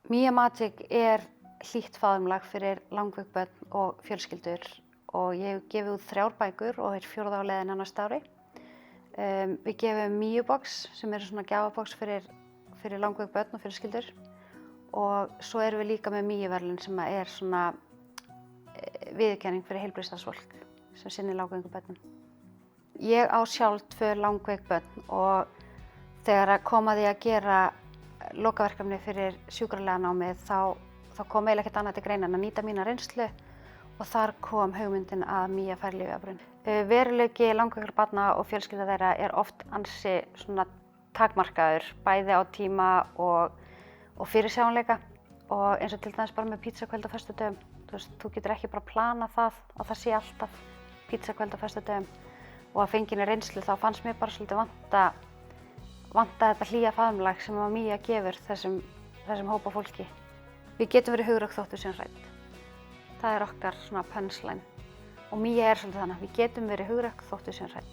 Mia Magic hlýtt faðmlag fyrir langveik börn og fjölskyldur og ég hef gefið út 3 bækur og 4. á leiðinni á næsta ári. Við gefum Miubox sem svona gjafabox fyrir langveik börn og fjölskyldur og svo erum við líka með Miuverðlaun sem svona viðurkenning fyrir heilbrigðisstarfsfólk sem sinnir langveikum börnum. Ég á sjálf 2 langveik börn og þegar kom að því að gera lokaverkefni fyrir sjúkraliðanámið þá kom eiginlega ekkert annað til greina en að nýta mína reynslu og þar kom hugmyndin að Mia fær lyfjaábyrgð. Veruleiki langveikra barna og fjölskylda þeirra oft ansi svona takmarkaður, bæði á tíma og fyrirsjáanleika og eins og til dæmis bara með pítsakvöld á föstudögum. Þú getur ekki bara planað það að það sé alltaf pítsakvöld á föstudögum og að fenginni reynslu þá fannst mér bara svolítið vanta þetta hlýja faðmlag sem að Mia gefur þessum hópa fólki. Við getum verið hugrökk þótt við séum hrædd. Það okkar svona punchline og Mia svolítið þannig, við getum verið hugrökk þótt við séum hrædd.